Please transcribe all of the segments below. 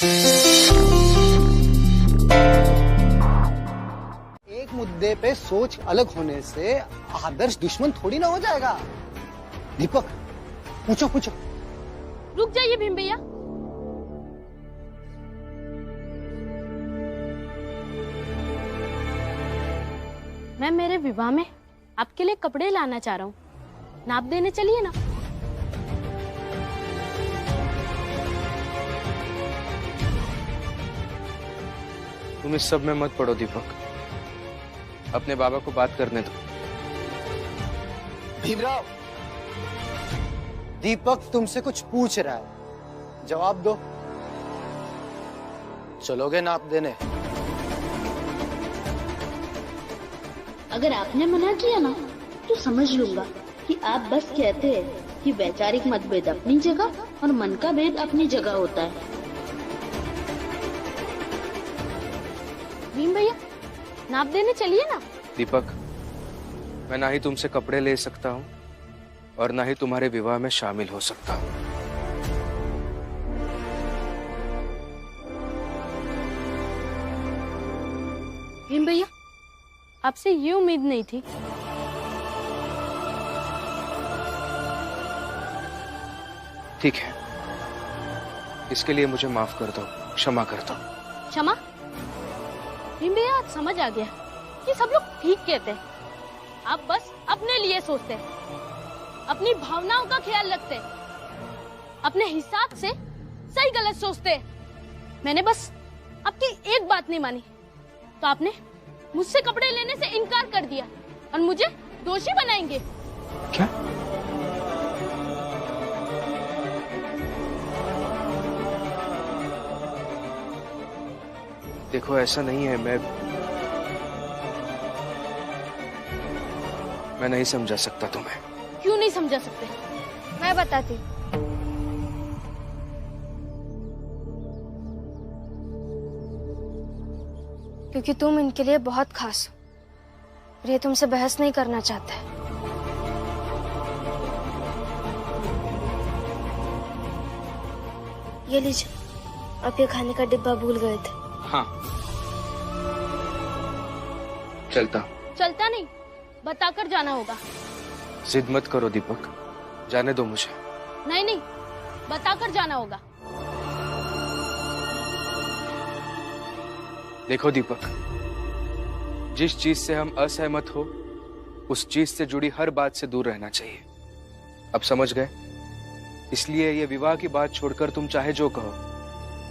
एक मुद्दे पे सोच अलग होने से आदर्श दुश्मन थोड़ी ना हो जाएगा। दीपक, पूछो पूछो। रुक जाइए भीम भैया। मैं मेरे विवाह में आपके लिए कपड़े लाना चाह रहा हूँ, नाप देने चलिए ना। तुम इस सब में मत पड़ो दीपक, अपने बाबा को बात करने दो। भीमराव, दीपक तुमसे कुछ पूछ रहा है, जवाब दो। चलोगे नाप देने? अगर आपने मना किया ना तो समझ लूंगा कि आप बस कहते हैं कि वैचारिक मतभेद अपनी जगह और मन का भेद अपनी जगह होता है। भीम भैया, नाप देने चलिए ना। दीपक, मैं ना ही तुमसे कपड़े ले सकता हूँ और ना ही तुम्हारे विवाह में शामिल हो सकता हूँ। भीम भैया, आपसे ये उम्मीद नहीं थी। ठीक है, इसके लिए मुझे माफ कर दो, क्षमा कर दो। क्षमा? भीम भैया, आज समझ आ गया कि सब लोग ठीक कहते हैं। आप बस अपने लिए सोचते हैं, अपनी भावनाओं का ख्याल रखते हैं, अपने हिसाब से सही गलत सोचते हैं। मैंने बस आपकी एक बात नहीं मानी तो आपने मुझसे कपड़े लेने से इनकार कर दिया और मुझे दोषी बनाएंगे। क्या? देखो, ऐसा नहीं है। मैं नहीं समझा सकता तुम्हें। क्यों नहीं समझा सकते? मैं बताती। क्योंकि तुम इनके लिए बहुत खास हो और ये तुमसे बहस नहीं करना चाहते। ये लीजिए, आप ये खाने का डिब्बा भूल गए थे। हाँ, चलता। चलता नहीं, बताकर जाना होगा। जिद मत करो दीपक, जाने दो मुझे। नहीं नहीं, बताकर जाना होगा। देखो दीपक, जिस चीज से हम असहमत हो उस चीज से जुड़ी हर बात से दूर रहना चाहिए। अब समझ गए? इसलिए ये विवाह की बात छोड़कर तुम चाहे जो कहो,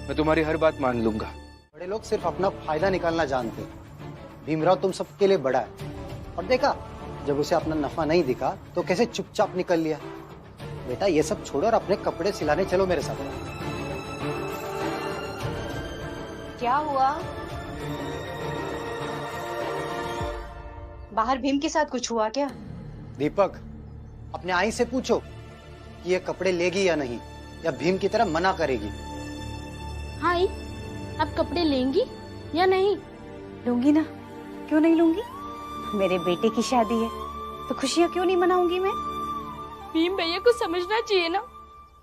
मैं तुम्हारी हर बात मान लूंगा। बड़े लोग सिर्फ अपना फायदा निकालना जानते हैं। भीमराव तुम सबके लिए बड़ा है, और देखा जब उसे अपना नफा नहीं दिखा तो कैसे चुपचाप निकल लिया। बेटा, ये सब छोड़ो और अपने कपड़े सिलाने चलो मेरे साथ। क्या हुआ? बाहर भीम के साथ कुछ हुआ क्या? दीपक, अपने आई से पूछो कि ये कपड़े लेगी या नहीं, या भीम की तरह मना करेगी। हाँ, आप कपड़े लेंगी या नहीं? लूंगी ना, क्यों नहीं लूंगी? मेरे बेटे की शादी है तो खुशियाँ क्यों नहीं मनाऊंगी मैं? भीम भैया को समझना चाहिए ना,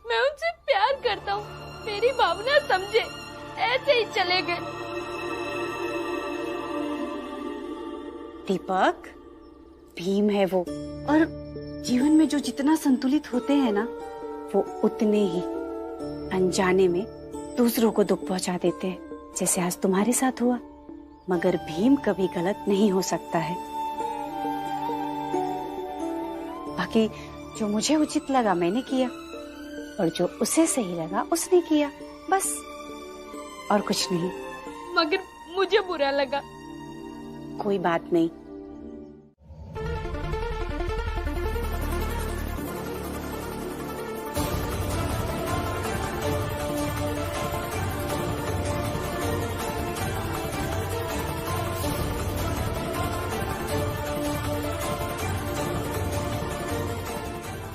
मैं उनसे प्यार करता हूँ। मेरी भावना समझे, ऐसे ही चले गए। दीपक, भीम है वो, और जीवन में जो जितना संतुलित होते हैं ना, वो उतने ही अनजाने में दूसरों को दुख पहुंचा देते हैं, जैसे आज तुम्हारे साथ हुआ। मगर भीम कभी गलत नहीं हो सकता है। बाकी जो मुझे उचित लगा मैंने किया, और जो उसे सही लगा उसने किया, बस, और कुछ नहीं। मगर मुझे बुरा लगा। कोई बात नहीं।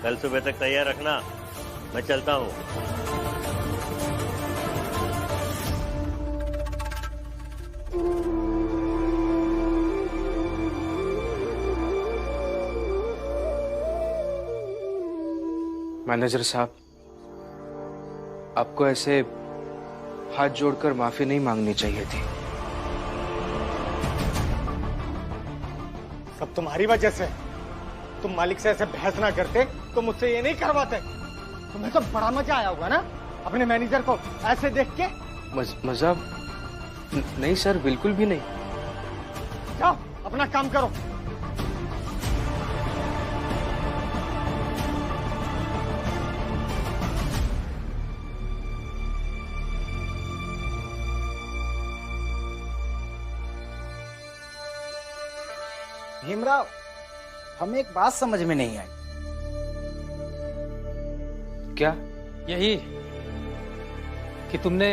कल सुबह तक तैयार रखना, मैं चलता हूँ। मैनेजर साहब, आपको ऐसे हाथ जोड़कर माफी नहीं मांगनी चाहिए थी। सब तुम्हारी वजह से। तुम मालिक से ऐसे बहस ना करते तो मुझसे ये नहीं करवाते। तुम्हें तो बड़ा मजा आया होगा ना अपने मैनेजर को ऐसे देख के। मजा नहीं सर, बिल्कुल भी नहीं। जाओ अपना काम करो। भीमराव, हमें एक बात समझ में नहीं आई। क्या? यही कि तुमने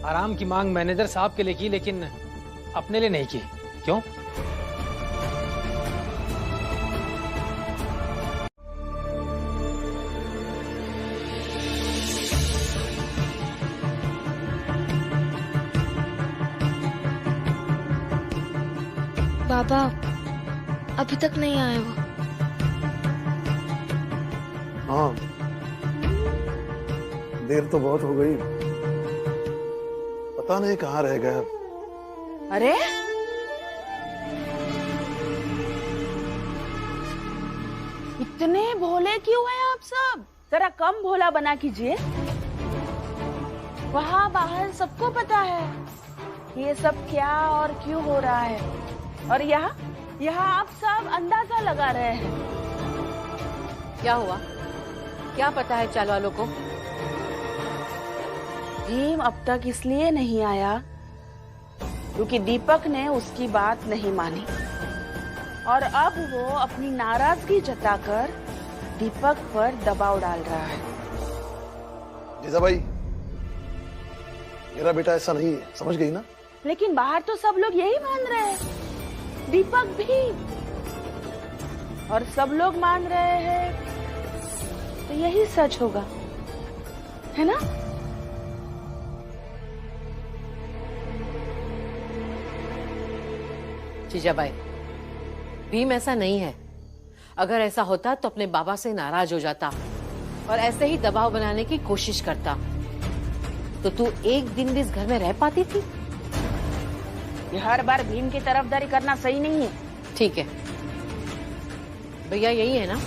आराम की मांग मैनेजर साहब के लिए की लेकिन अपने लिए नहीं की। क्यों? बाबा अभी तक नहीं आए वो। हाँ, देर तो बहुत हो गई। पता नहीं कहाँ रह गया। अरे इतने भोले क्यों हैं आप सब? जरा कम भोला बना कीजिए। वहाँ बाहर सबको पता है ये सब क्या और क्यों हो रहा है, और यहाँ आप सब अंदाजा लगा रहे हैं। क्या हुआ? क्या पता है चाल वालों को? भीम अब तक इसलिए नहीं आया क्योंकि दीपक ने उसकी बात नहीं मानी, और अब वो अपनी नाराजगी जताकर दीपक पर दबाव डाल रहा है। जीजा भाई, मेरा बेटा ऐसा नहीं है, समझ गई ना? लेकिन बाहर तो सब लोग यही मान रहे हैं, दीपक भी, और सब लोग मान रहे हैं तो यही सच होगा, है ना? जीजाबाई, भीम ऐसा नहीं है। अगर ऐसा होता तो अपने बाबा से नाराज हो जाता और ऐसे ही दबाव बनाने की कोशिश करता, तो तू एक दिन भी इस घर में रह पाती थी? ये हर बार भीम की तरफदारी करना सही नहीं है। ठीक है भैया, यही है ना?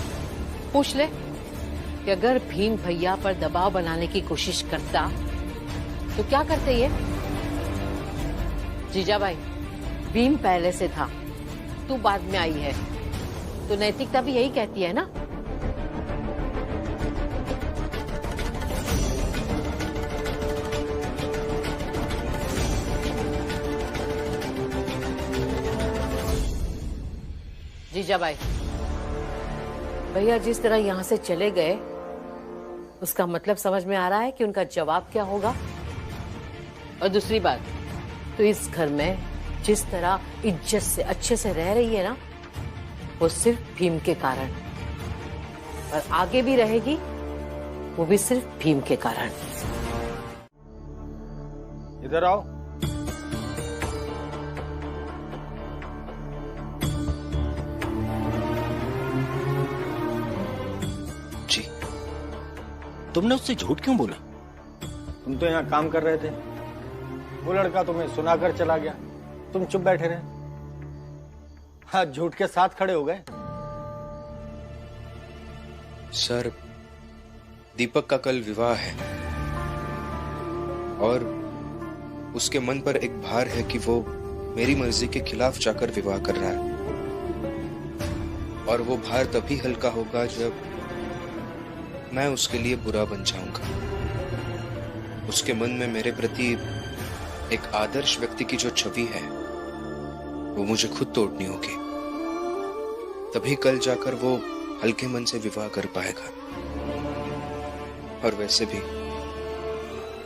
पूछ ले कि अगर भीम भैया पर दबाव बनाने की कोशिश करता तो क्या करते ये? जीजाबाई, भीम पहले से था, तू बाद में आई है, तो नैतिकता भी यही कहती है ना? जीजाबाई, भैया जिस तरह यहाँ से चले गए उसका मतलब समझ में आ रहा है कि उनका जवाब क्या होगा। और दूसरी बात, तो इस घर में जिस तरह इज्जत से अच्छे से रह रही है ना, वो सिर्फ भीम के कारण, और आगे भी रहेगी वो भी सिर्फ भीम के कारण। इधर आओ। जी, तुमने उससे झूठ क्यों बोला? तुम तो यहाँ काम कर रहे थे, वो लड़का तुम्हें सुनाकर चला गया, तुम चुप बैठे रहे, हाँ झूठ के साथ खड़े हो गए। सर, दीपक का कल विवाह है और उसके मन पर एक भार है कि वो मेरी मर्जी के खिलाफ जाकर विवाह कर रहा है, और वो भार तभी हल्का होगा जब मैं उसके लिए बुरा बन जाऊंगा। उसके मन में मेरे प्रति एक आदर्श व्यक्ति की जो छवि है वो मुझे खुद तोड़नी होगी, तभी कल जाकर वो हल्के मन से विवाह कर पाएगा। और वैसे भी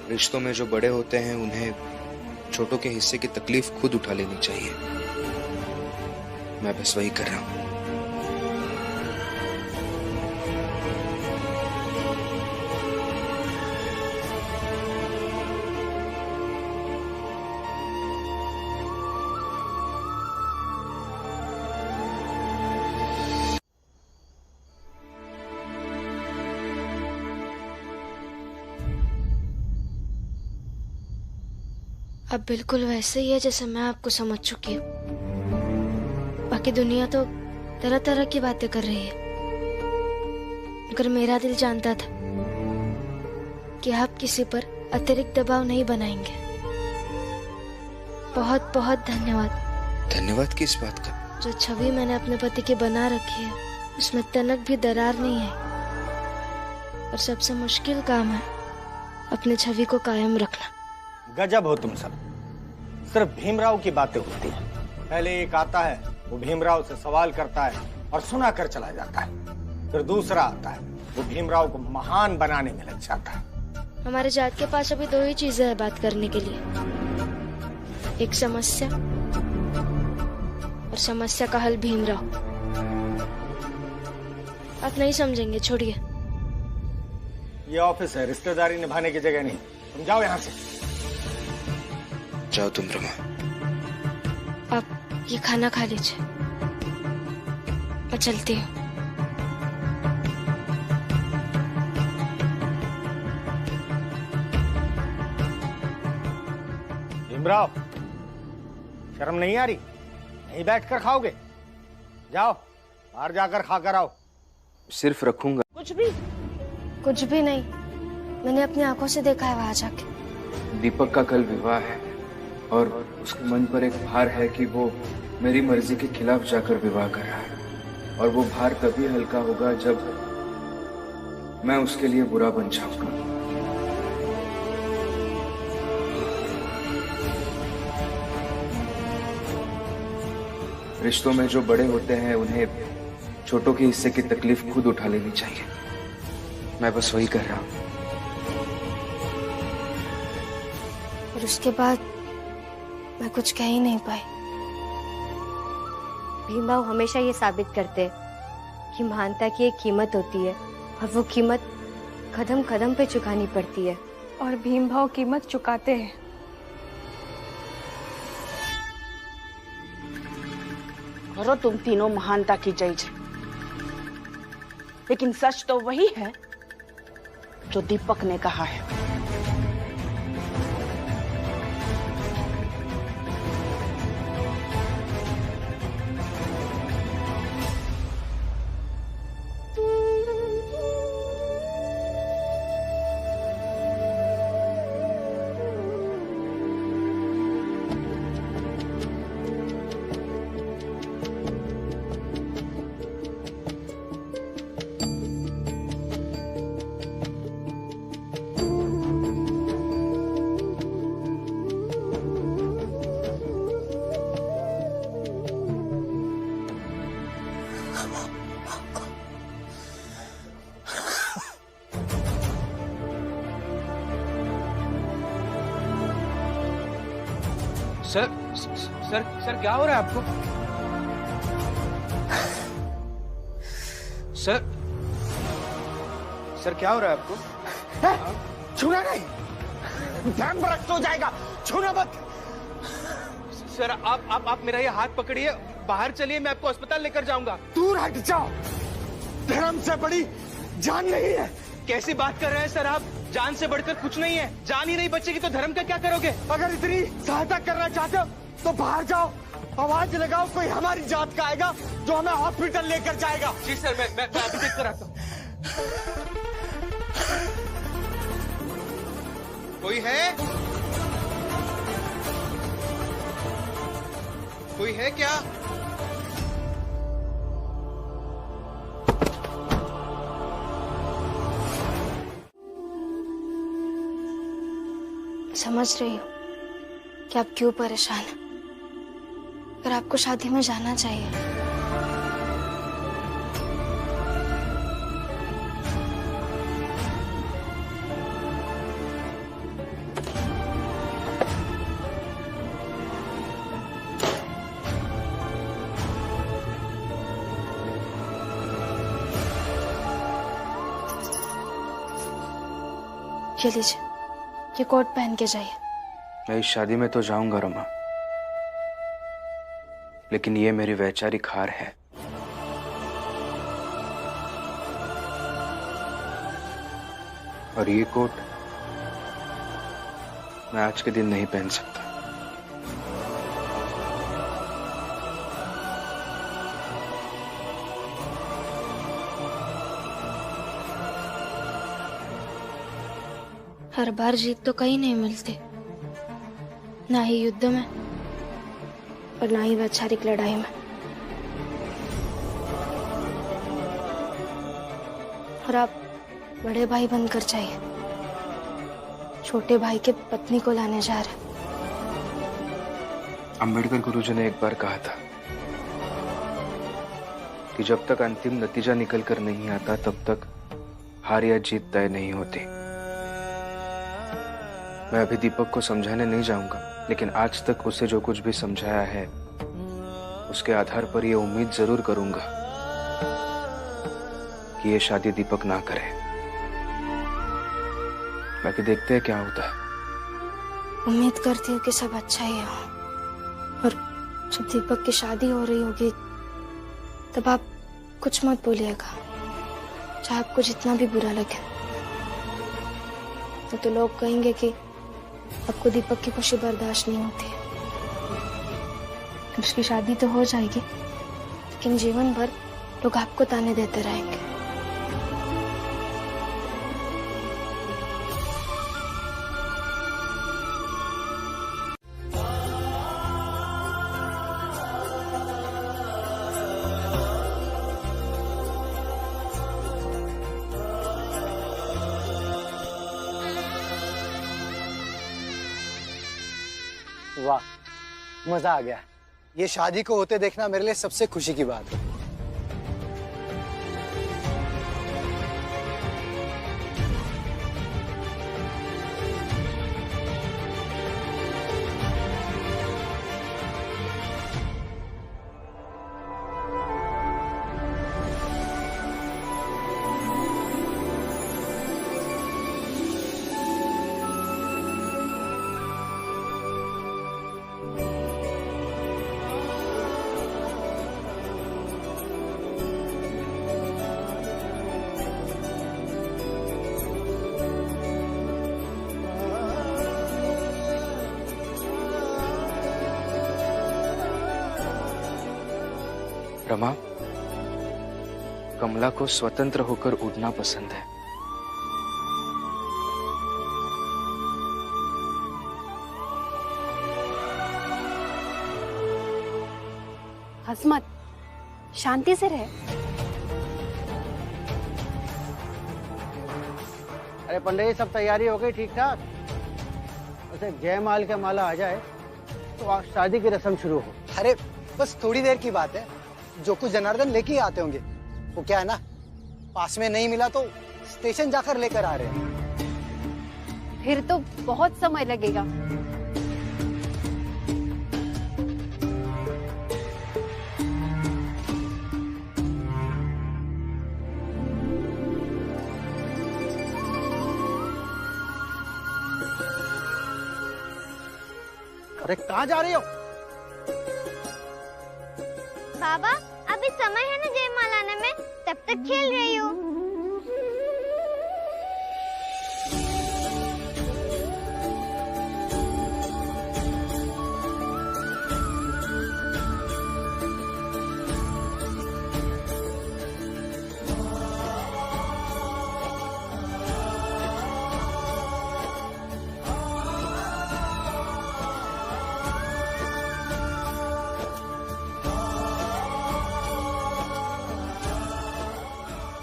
रिश्तों में जो बड़े होते हैं उन्हें छोटों के हिस्से की तकलीफ खुद उठा लेनी चाहिए। मैं बस वही कर रहा हूं। अब बिल्कुल वैसे ही है जैसे मैं आपको समझ चुकी हूँ। बाकी दुनिया तो तरह तरह की बातें कर रही है, मगर मेरा दिल जानता था कि आप किसी पर अतिरिक्त दबाव नहीं बनाएंगे। बहुत बहुत धन्यवाद। धन्यवाद किस बात का? जो छवि मैंने अपने पति की बना रखी है उसमें तनक भी दरार नहीं है, और सबसे मुश्किल काम है अपनी छवि को कायम रखना। गजब हो तुम सब, सिर्फ भीमराव की बातें होती हैं। पहले एक आता है, वो भीमराव से सवाल करता है और सुना कर चला जाता है। फिर दूसरा आता है, वो भीमराव को महान बनाने में लग जाता है। हमारे जात के पास अभी 2 ही चीजें हैं बात करने के लिए, एक समस्या और समस्या का हल भीमराव। आप नहीं समझेंगे, छोड़िए। ये ऑफिस है, रिश्तेदारी निभाने की जगह नहीं। तुम जाओ यहाँ से। जाओ तुम रमा। आप ये खाना खा लीजिए, मैं चलती हूँ। भीमराव, शर्म नहीं आ रही? नहीं बैठकर खाओगे? जाओ बाहर जाकर खाकर आओ। सिर्फ रखूंगा। कुछ भी नहीं, मैंने अपनी आंखों से देखा है वहां जाके। दीपक का कल विवाह है और उसके मन पर एक भार है कि वो मेरी मर्जी के खिलाफ जाकर विवाह कर रहा है, और वो भार तभी हल्का होगा जब मैं उसके लिए बुरा बन जाऊंगा। रिश्तों में जो बड़े होते हैं उन्हें छोटों के हिस्से की तकलीफ खुद उठा लेनी चाहिए। मैं बस वही कर रहा हूं। और उसके बाद मैं कुछ कह ही नहीं पाई। भीमराव हमेशा ये साबित करते हैं कि महानता की एक कीमत होती है, और वो कीमत कदम कदम पे चुकानी पड़ती है। और भीमभाव कीमत चुकाते हैं। करो तुम तीनों महानता की जय जय, लेकिन सच तो वही है जो दीपक ने कहा है। सर क्या हो रहा है आपको? सर क्या हो रहा है आपको? छूना नहीं, ध्यान भ्रष्ट हो जाएगा, छूना मत। सर आप मेरा ये हाथ पकड़िए, बाहर चलिए, मैं आपको अस्पताल लेकर जाऊंगा। दूर हट जाओ, धर्म से बड़ी जान नहीं है। कैसी बात कर रहे हैं सर आप? जान से बढ़कर कुछ नहीं है। जान ही नहीं बचेगी तो धर्म का क्या करोगे? अगर इतनी सहायता करना चाहते हो तो बाहर जाओ, आवाज लगाओ, कोई हमारी जात का आएगा जो हमें हॉस्पिटल लेकर जाएगा। जी सर, मैं अभी देख कर आता हूँ। कोई है? कोई है क्या? समझ रही हूँ कि आप क्यों परेशान हैं, पर आपको शादी में जाना चाहिए। ये लीजिए, ये कोट पहन के जाइए। मैं इस शादी में तो जाऊंगा रमा, लेकिन ये मेरी वैचारिक हार है। और ये कोट मैं आज के दिन नहीं पहन सकता। हर बार जीत तो कहीं नहीं मिलती, ना ही युद्ध में और ना ही वैचारिक लड़ाई में। और आप बड़े भाई बनकर जाइए, छोटे भाई के पत्नी को लाने जा रहे। अंबेडकर गुरुजी ने एक बार कहा था कि जब तक अंतिम नतीजा निकल कर नहीं आता तब तक हार या जीत तय नहीं होती। मैं अभी दीपक को समझाने नहीं जाऊंगा, लेकिन आज तक उसे जो कुछ भी समझाया है उसके आधार पर यह उम्मीद जरूर करूंगा कि ये शादी दीपक ना करे। बाकी देखते हैं क्या होता है। उम्मीद करती हूँ कि सब अच्छा ही हो, और जब दीपक की शादी हो रही होगी तब आप कुछ मत बोलिएगा, चाहे आपको जितना भी बुरा लगे। तो लोग कहेंगे कि आपको दीपक की खुशी बर्दाश्त नहीं होती। उसकी शादी तो हो जाएगी, लेकिन जीवन भर लोग आपको ताने देते रहेंगे। वाह, मजा आ गया। ये शादी को होते देखना मेरे लिए सबसे खुशी की बात है। रमा, कमला को स्वतंत्र होकर उड़ना पसंद है। हंस मत, शांति से रहे। अरे पंडित जी, सब तैयारी हो गई ठीक ठाक? वैसे जयमाल का माला आ जाए तो आज शादी की रस्म शुरू हो। अरे बस थोड़ी देर की बात है, जो कुछ जनार्दन लेके आते होंगे। वो क्या है ना, पास में नहीं मिला तो स्टेशन जाकर लेकर आ रहे हैं। फिर तो बहुत समय लगेगा। अरे कहाँ जा रही हो? बाबा, अभी समय है ना जयमाला आने में, तब तक खेल रही हूँ।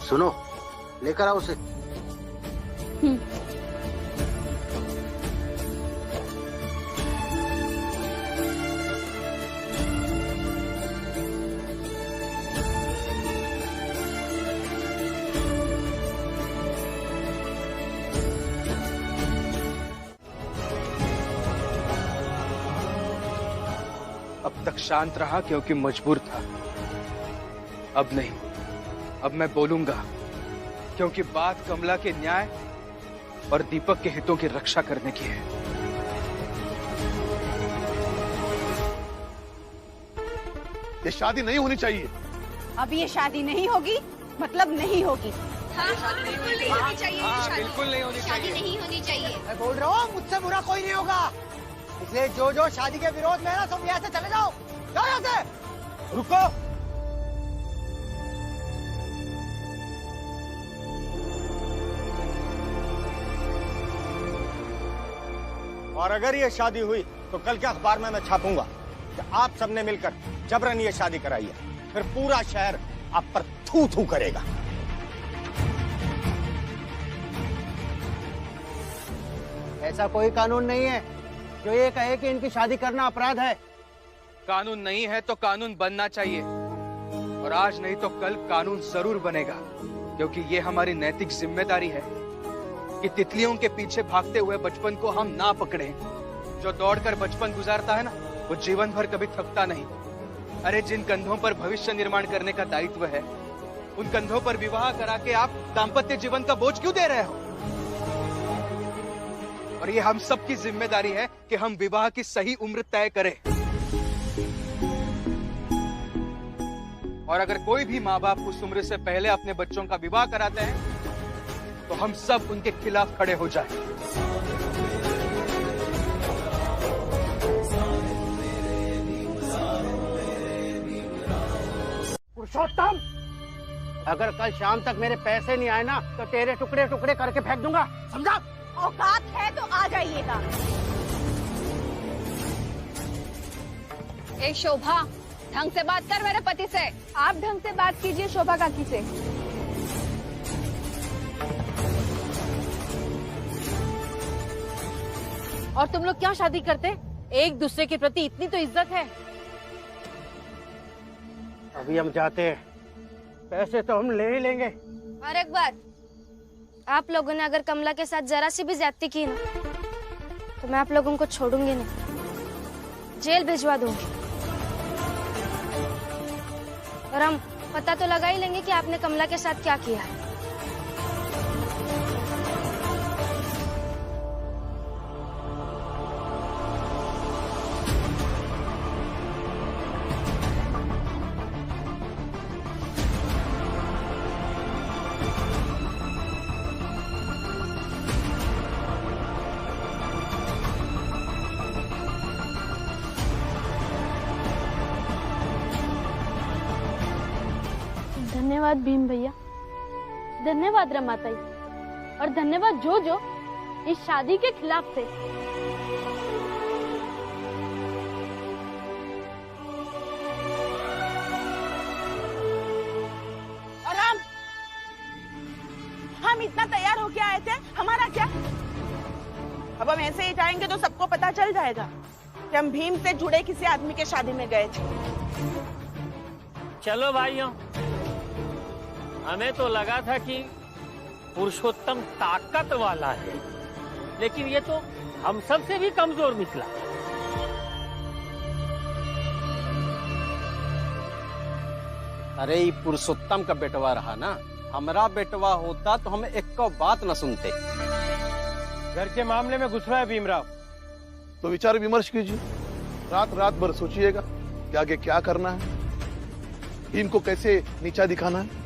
सुनो, लेकर आओ उसे। अब तक शांत रहा क्योंकि मजबूर था। अब नहीं, अब मैं बोलूंगा क्योंकि बात कमला के न्याय और दीपक के हितों की रक्षा करने की है। ये शादी नहीं होनी चाहिए। अब ये शादी नहीं होगी, मतलब नहीं होगी। बिल्कुल नहीं होनी चाहिए। बिल्कुल नहीं होनी शादी नहीं होनी चाहिए। मैं बोल रहा हूँ, मुझसे बुरा कोई नहीं होगा। इसलिए जो शादी के विरोध में है ना, सब यहाँ से चले जाओ। जाओ यहाँ से। रुको। और अगर ये शादी हुई तो कल के अखबार में मैं छापूंगा कि आप सबने मिलकर जबरन ये शादी कराई है। फिर पूरा शहर आप पर थू थू करेगा। ऐसा कोई कानून नहीं है जो ये कहे कि इनकी शादी करना अपराध है। कानून नहीं है तो कानून बनना चाहिए, और आज नहीं तो कल कानून जरूर बनेगा, क्योंकि ये हमारी नैतिक जिम्मेदारी है कि तितलियों के पीछे भागते हुए बचपन को हम ना पकड़ें। जो दौड़कर बचपन गुजारता है ना, वो जीवन भर कभी थकता नहीं। अरे जिन कंधों पर भविष्य निर्माण करने का दायित्व है, उन कंधों पर विवाह करा के आप दाम्पत्य जीवन का बोझ क्यों दे रहे हो? और ये हम सब की जिम्मेदारी है कि हम विवाह की सही उम्र तय करें। और अगर कोई भी माँ बाप उस उम्र से पहले अपने बच्चों का विवाह कराते हैं तो हम सब उनके खिलाफ खड़े हो जाएं। पुरुषोत्तम, अगर कल शाम तक मेरे पैसे नहीं आए ना तो तेरे टुकड़े टुकड़े करके फेंक दूंगा, समझा? औकात है तो आ जाइएगा। ए शोभा, ढंग से बात कर मेरे पति से। आप ढंग से बात कीजिए शोभा काकी से। और तुम लोग क्या शादी करते? एक दूसरे के प्रति इतनी तो इज्जत है। अभी हम जाते हैं, पैसे तो हम ले ही लेंगे। और एक बात, आप लोगों ने अगर कमला के साथ जरा सी भी ज्यादती की ना, तो मैं आप लोगों को छोड़ूंगी नहीं, जेल भिजवा दूंगी। और हम पता तो लगा ही लेंगे कि आपने कमला के साथ क्या किया है। धन्यवाद भीम भैया, धन्यवाद रमाताई, और धन्यवाद जो जो इस शादी के खिलाफ थे। और हम इतना तैयार होके आए थे, हमारा क्या? अब हम ऐसे ही जाएंगे तो सबको पता चल जाएगा कि हम भीम से जुड़े किसी आदमी के शादी में गए थे। चलो भाइयों, हमें तो लगा था कि पुरुषोत्तम ताकत वाला है, लेकिन ये तो हम सब से भी कमजोर निकला। अरे ये पुरुषोत्तम का बेटवा रहा ना, हमारा बेटवा होता तो हम एक को बात न सुनते। घर के मामले में घुस रहा है भीमराव, तो विचार विमर्श कीजिए, रात रात भर सोचिएगा कि आगे क्या करना है, भीम को कैसे नीचा दिखाना है।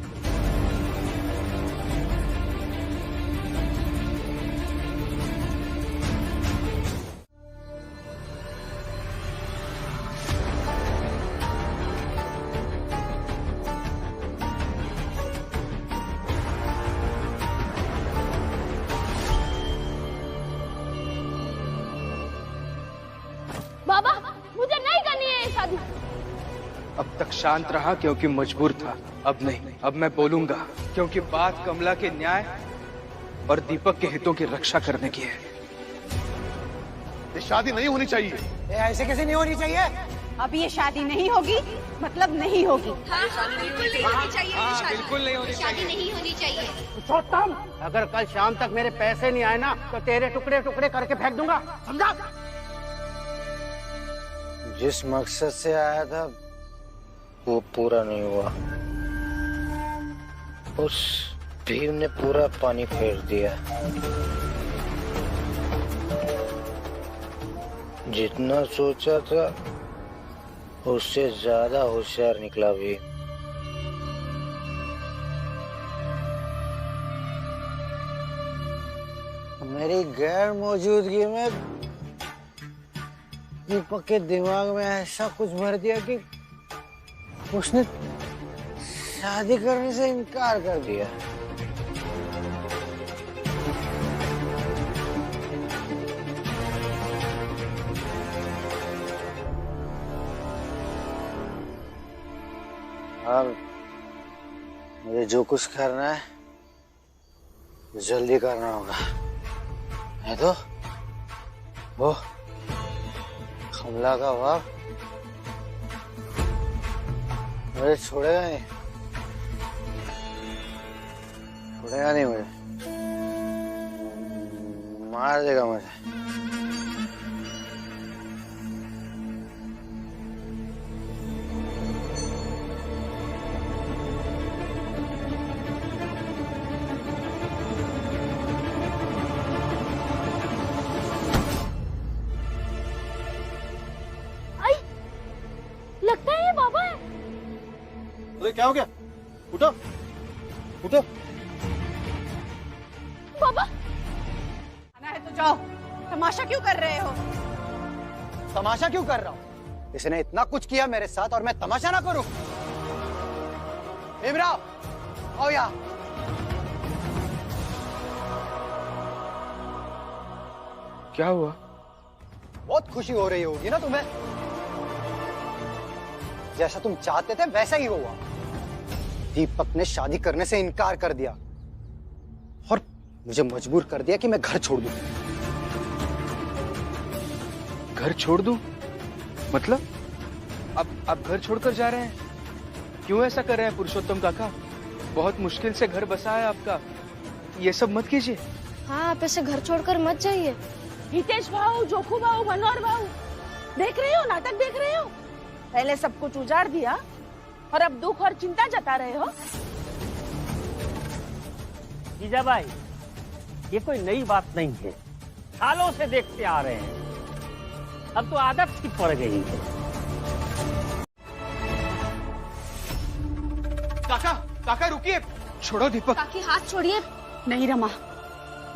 बाबा, मुझे नहीं करनी है ये शादी। अब तक शांत रहा क्योंकि मजबूर था, अब नहीं, अब मैं बोलूंगा क्योंकि बात कमला के न्याय और दीपक के हितों की रक्षा करने की है। ये शादी नहीं होनी चाहिए। ऐसे कैसे नहीं होनी चाहिए? अब ये शादी नहीं होगी, मतलब नहीं होगी। बिल्कुल नहीं होनी चाहिए ये शादी। बिल्कुल नहीं होनी शादी नहीं होनी चाहिए। पुरुषोत्तम, अगर कल शाम तक मेरे पैसे नहीं आए ना तो तेरे टुकड़े टुकड़े करके फेंक दूंगा, समझा? जिस मकसद से आया था वो पूरा नहीं हुआ। उस भीम ने पूरा पानी फेर दिया। जितना सोचा था उससे ज्यादा होशियार निकला भीम। मेरी गैर मौजूदगी में दीपक के दिमाग में ऐसा कुछ भर दिया कि उसने शादी करने से इनकार कर दिया। अब मुझे जो कुछ करना है जल्दी करना होगा, नहीं तो वो कमला का बाप मुझे छोड़ेगा नहीं मुझे, मार देगा मुझे। लगता है ये बाबा है। अरे क्या हो गया? उठो उठो। बाबा आना है तो जाओ, तमाशा क्यों कर रहे हो? तमाशा क्यों कर रहा हूँ? इसने इतना कुछ किया मेरे साथ और मैं तमाशा ना करूं? भीमराव आओ यहाँ। क्या हुआ? बहुत खुशी हो रही होगी ना तुम्हें? जैसा तुम चाहते थे वैसा ही हुआ। दीपक ने शादी करने से इनकार कर दिया और मुझे मजबूर कर दिया कि मैं घर छोड़ दूं। घर छोड़ दूं? मतलब अब घर छोड़कर जा रहे हैं? क्यों ऐसा कर रहे हैं पुरुषोत्तम काका? बहुत मुश्किल से घर बसा है आपका, ये सब मत कीजिए। हाँ, आप ऐसे घर छोड़कर मत जाइए। हितेश भाऊ, जोखू भाऊ, मनोहर भाऊ, देख रहे हो, नाटक देख रहे हो? पहले सब कुछ उजाड़ दिया और अब दुख और चिंता जता रहे हो। जीजाबाई, ये कोई नई बात नहीं है, सालों से देखते आ रहे हैं, अब तो आदत सी पड़ गई है। काका रुकिए, छोड़ो दीपक। काकी हाथ छोड़िए। नहीं रमा,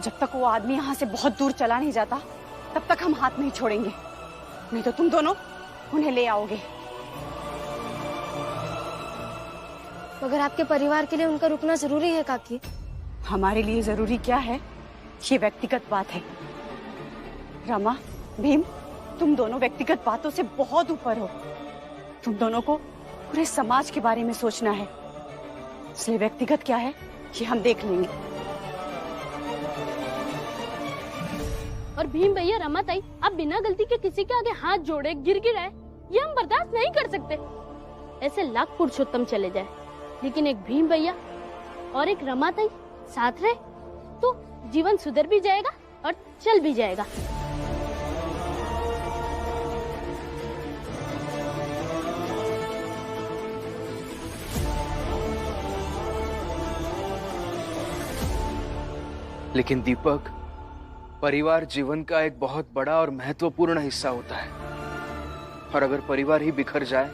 जब तक वो आदमी यहाँ से बहुत दूर चला नहीं जाता तब तक हम हाथ नहीं छोड़ेंगे, नहीं तो तुम दोनों उन्हें ले आओगे। मगर आपके परिवार के लिए उनका रुकना जरूरी है काकी। हमारे लिए जरूरी क्या है, ये व्यक्तिगत बात है। रमा, भीम, तुम दोनों व्यक्तिगत बातों से बहुत ऊपर हो। तुम दोनों को पूरे समाज के बारे में सोचना है, इसलिए व्यक्तिगत क्या है ये हम देख लेंगे। और भीम भैया, रमा ताई, आप बिना गलती के किसी के आगे हाथ जोड़े गिर गिराए, ये हम बर्दाश्त नहीं कर सकते। ऐसे लाख पुरुषोत्तम चले जाए, लेकिन एक भीम भैया और एक रमा ताई साथ रहे तो जीवन सुधर भी जाएगा और चल भी जाएगा। लेकिन दीपक, परिवार जीवन का एक बहुत बड़ा और महत्वपूर्ण हिस्सा होता है, और अगर परिवार ही बिखर जाए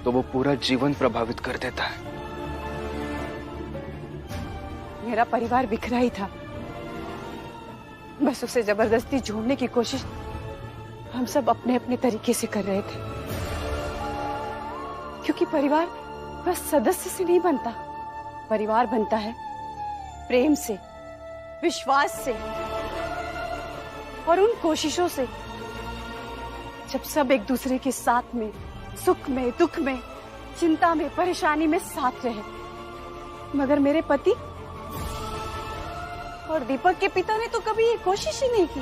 तो वो पूरा जीवन प्रभावित कर देता है। मेरा परिवार बिखरा ही था, बस उसे जबरदस्ती जोड़ने की कोशिश हम सब अपने अपने तरीके से कर रहे थे, क्योंकि परिवार बस सदस्य से नहीं बनता, परिवार बनता है प्रेम से, विश्वास से और उन कोशिशों से जब सब एक दूसरे के साथ में, सुख में, दुख में, चिंता में, परेशानी में साथ रहे। मगर मेरे पति और दीपक के पिता ने तो कभी ये कोशिश ही नहीं की।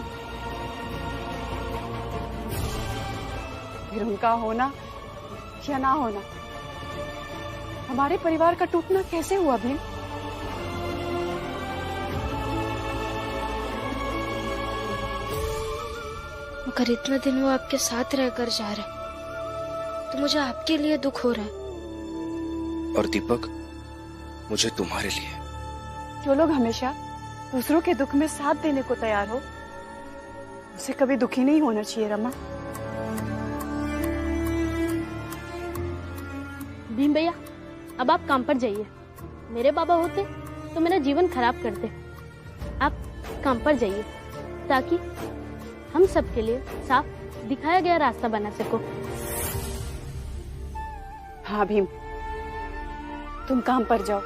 फिर उनका होना या ना होना, हमारे परिवार का टूटना कैसे हुआ भीम? मगर इतना दिन वो आपके साथ रहकर जा रहे, तो मुझे आपके लिए दुख हो रहा है। और दीपक, मुझे तुम्हारे लिए। जो लोग हमेशा दूसरों के दुख में साथ देने को तैयार हो, उसे कभी दुखी नहीं होना चाहिए रमा। भीम भैया, अब आप काम पर जाइए। मेरे बाबा होते तो मेरा जीवन खराब करते। आप काम पर जाइए ताकि हम सबके लिए साफ दिखाया गया रास्ता बना सको। हाँ भीम, तुम काम पर जाओ।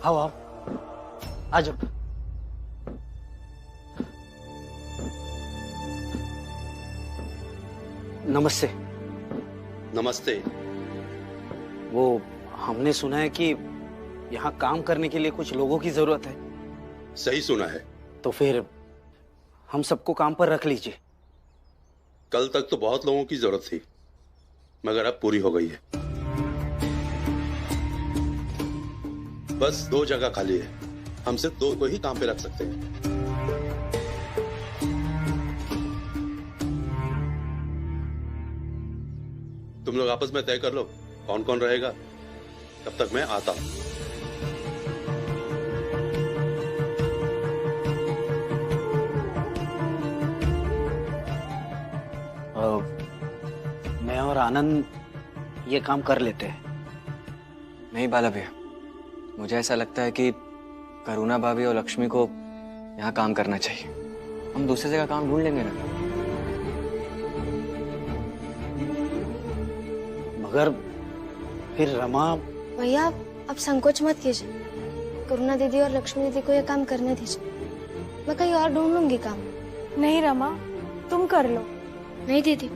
आओ आओ, आ जाओ। नमस्ते। नमस्ते। वो हमने सुना है कि यहाँ काम करने के लिए कुछ लोगों की जरूरत है। सही सुना है। तो फिर हम सबको काम पर रख लीजिए। कल तक तो बहुत लोगों की जरूरत थी, मगर अब पूरी हो गई है। बस 2 जगह खाली है। हम सिर्फ 2 को ही काम पे रख सकते हैं। तुम लोग आपस में तय कर लो कौन कौन रहेगा। तब तक मैं आता हूं। मैं और आनंद ये काम कर लेते हैं। नहीं बाला भैया, मुझे ऐसा लगता है कि करुणा भाभी और लक्ष्मी को यहाँ काम करना चाहिए। हम दूसरी जगह काम ढूंढ लेंगे ना। मगर फिर रमा। भैया आप संकोच मत कीजिए, करुणा दीदी और लक्ष्मी दीदी को ये काम करने दीजिए। मैं कहीं और ढूंढ लूंगी काम। नहीं रमा, तुम कर लो। नहीं दीदी,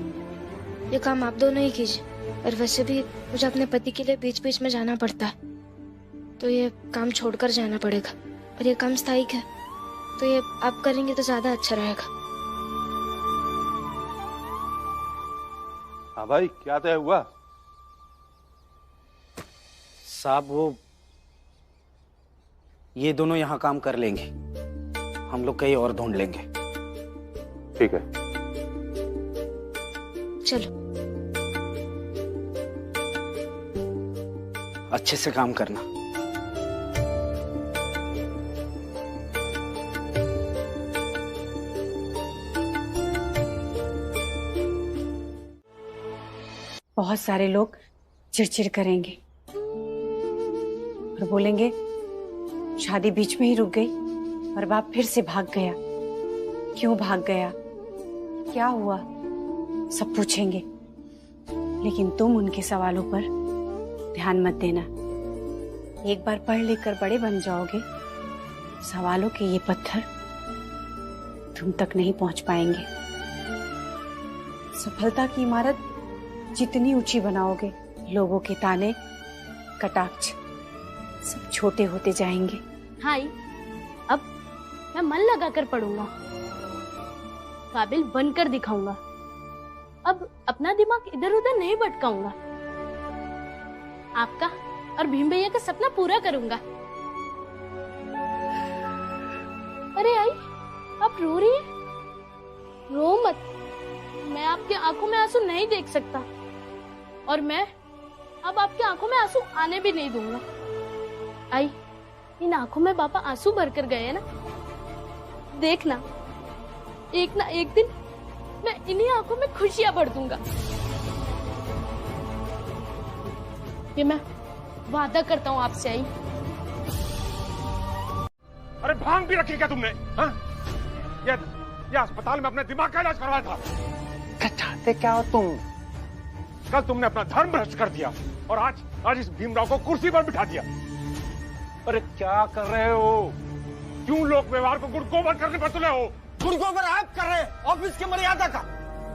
ये काम आप दोनों ही कीजिए। और वैसे भी मुझे अपने पति के लिए बीच बीच में जाना पड़ता है, तो ये काम छोड़कर जाना पड़ेगा। और ये काम स्थायी है, तो ये आप करेंगे तो ज्यादा अच्छा रहेगा। हाँ भाई, क्या तय हुआ? साहब वो ये दोनों यहाँ काम कर लेंगे, हम लोग कहीं और ढूंढ लेंगे। ठीक है, चलो। अच्छे से काम करना। बहुत सारे लोग चिड़चिड़ करेंगे और बोलेंगे शादी बीच में ही रुक गई और बाप फिर से भाग गया। क्यों भाग गया, क्या हुआ, सब पूछेंगे। लेकिन तुम उनके सवालों पर ध्यान मत देना। एक बार पढ़ लिख कर बड़े बन जाओगे, सवालों के ये पत्थर तुम तक नहीं पहुंच पाएंगे। सफलता की इमारत जितनी ऊंची बनाओगे, लोगों के ताने कटाक्ष सब छोटे होते जाएंगे। हाँ, अब मैं मन लगाकर पढ़ूंगा, काबिल बनकर दिखाऊंगा। अब अपना दिमाग इधर उधर नहीं भटकाऊंगा। आपका और भीम भैया का सपना पूरा करूंगा। अरे आई, आप रो रही हैं? रो मत, मैं आपकी आंखों में आंसू नहीं देख सकता, और मैं अब आपकी आंखों में आंसू आने भी नहीं दूंगा। आई, इन आंखों में पापा आंसू भरकर गए ना, देखना एक ना एक दिन मैं इन्हीं आंखों में खुशियां भर दूंगा। ये मैं वादा करता हूँ आपसे। आई, अरे भांग भी रखी क्या तुमने? हाँ? ये अस्पताल में अपने दिमाग का इलाज करवाया था। क्या चाहते क्या हो तुम? कल तुमने अपना धर्म भ्रष्ट कर दिया और आज इस भीमराव को कुर्सी पर बिठा दिया। अरे क्या कर रहे हो? क्यों लोक व्यवहार को गुड़गोबर करने पर तुले हो? गुड़गोबर आप कर रहे हैं ऑफिस की मर्यादा का।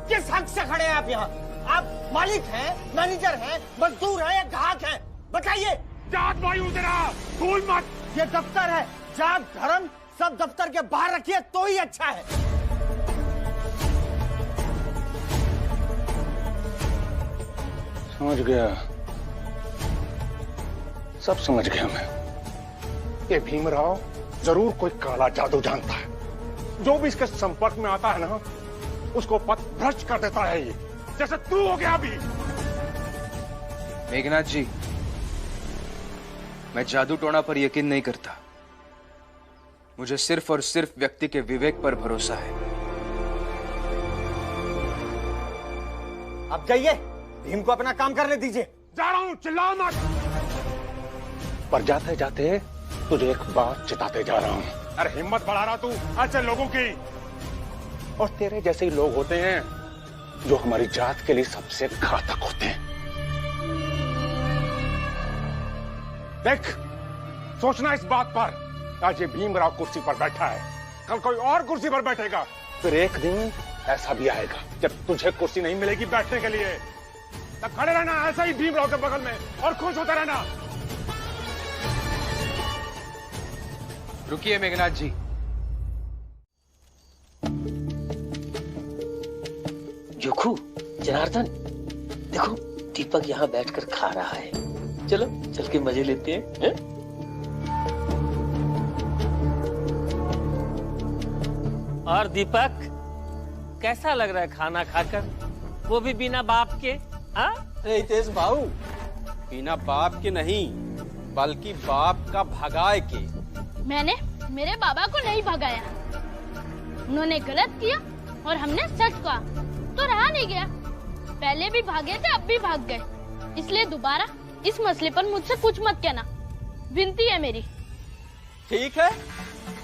किस हक से खड़े हैं आप यहाँ? आप मालिक हैं, मैनेजर हैं, मजदूर हैं या ग्राहक हैं? बताइए। जात वायु तेरा भूल मत। ये दफ्तर है, जात धर्म सब दफ्तर के बाहर रखिए तो ही अच्छा है। समझ गया, सब समझ गया मैं। ये भीमराव जरूर कोई काला जादू जानता है। जो भी इसके संपर्क में आता है ना, उसको पथ भ्रष्ट कर देता है। ये जैसे तू हो गया अभी। मेघनाथ जी, मैं जादू टोना पर यकीन नहीं करता। मुझे सिर्फ और सिर्फ व्यक्ति के विवेक पर भरोसा है। अब जाइए, भीम को अपना काम करने दीजिए। जा रहा हूं, चिल्लाओ मत। पर जाते जाते तुझे एक बात चिताते जा रहा हूं। अरे हिम्मत बढ़ा रहा तू ऐसे लोगों की। और तेरे जैसे ही लोग होते हैं जो हमारी जात के लिए सबसे घातक होते हैं। देख, सोचना इस बात पर, आज ये भीमराव कुर्सी पर बैठा है, कल कोई और कुर्सी पर बैठेगा फिर एक दिन ऐसा भी आएगा जब तुझे कुर्सी नहीं मिलेगी बैठने के लिए, तब खड़े रहना ऐसा ही भीमराव के बगल में और खुश होता रहना। रुकिए मेघनाथ जी। जोखू, जनार्दन, देखो दीपक यहाँ बैठकर खा रहा है। चलो चल के मजे लेते हैं। और दीपक, कैसा लग रहा है खाना खाकर, वो भी बिना बाप के? अरे हितेश भाऊ, बिना बाप के नहीं बल्कि बाप का भगाए के। मैंने मेरे बाबा को नहीं भगाया, उन्होंने गलत किया और हमने सच कहा तो रहा नहीं गया। पहले भी भागे थे, अब भी भाग गए, इसलिए दोबारा इस मसले पर मुझसे कुछ मत कहना, विनती है मेरी। ठीक है,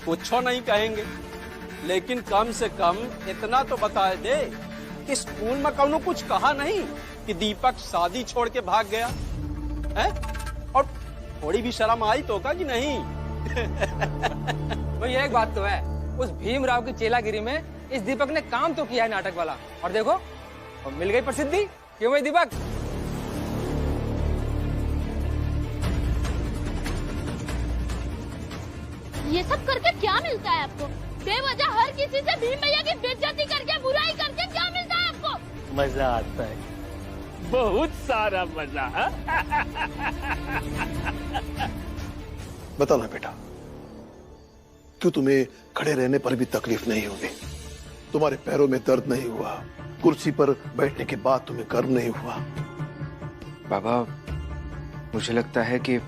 कुछ नहीं कहेंगे, लेकिन कम से कम इतना तो बता दे कि स्कूल में कौनो कुछ कहा नहीं कि दीपक शादी छोड़ के भाग गया है? और थोड़ी भी शर्म आई तो का कि नहीं? तो ये एक बात तो है, उस भीमराव की चेलागिरी में इस दीपक ने काम तो किया है नाटक वाला, और देखो और मिल गई प्रसिद्धि। क्यों भाई दीपक? ये सब करके क्या मिलता है आपको? बेवजह हर किसी से भीम भैया की बेइज्जती करके, बुराई करके क्या मिलता है आपको? मजा आता है, बहुत सारा मजा। बताना बेटा, क्यों तुम्हें खड़े रहने पर भी तकलीफ नहीं हुई? तुम्हारे पैरों में दर्द नहीं हुआ? कुर्सी पर बैठने के बाद तुम्हें गर्व नहीं हुआ? बाबा, मुझे लगता है कि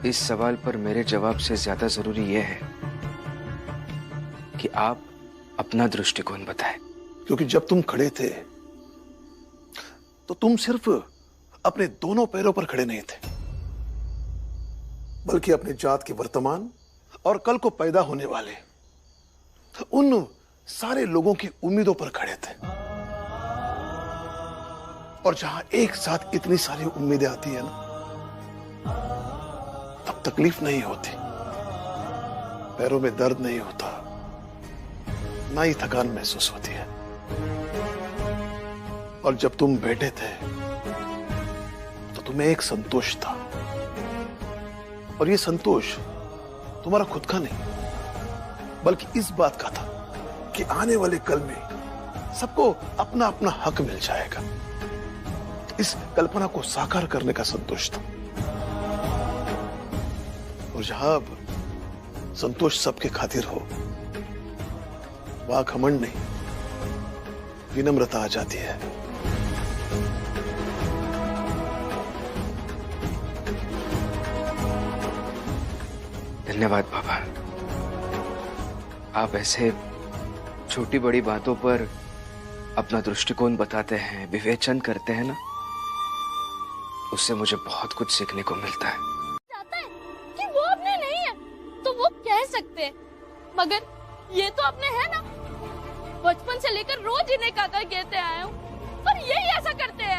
इस सवाल पर मेरे जवाब से ज्यादा जरूरी यह है कि आप अपना दृष्टिकोण बताएं। क्योंकि जब तुम खड़े थे तो तुम सिर्फ अपने दोनों पैरों पर खड़े नहीं थे, बल्कि अपने जात के वर्तमान और कल को पैदा होने वाले उन सारे लोगों की उम्मीदों पर खड़े थे। और जहां एक साथ इतनी सारी उम्मीदें आती है ना, तब तकलीफ नहीं होती, पैरों में दर्द नहीं होता, ना ही थकान महसूस होती है। और जब तुम बैठे थे तो तुम्हें एक संतोष था, और ये संतोष तुम्हारा खुद का नहीं, बल्कि इस बात का था कि आने वाले कल में सबको अपना अपना हक मिल जाएगा। इस कल्पना को साकार करने का संतोष था। और जहां अब संतोष सबके खातिर हो, वहां घमंड नहीं, विनम्रता आ जाती है। धन्यवाद बाबा। आप ऐसे छोटी बड़ी बातों पर अपना दृष्टिकोण बताते हैं, विवेचन करते हैं ना, उससे मुझे बहुत कुछ सीखने को मिलता है। चाहता है कि वो अपने नहीं है तो वो कह सकते हैं, मगर ये तो अपने है ना। बचपन से लेकर रोज इन्हें काका कहते आया हूँ, पर यही ऐसा करते हैं।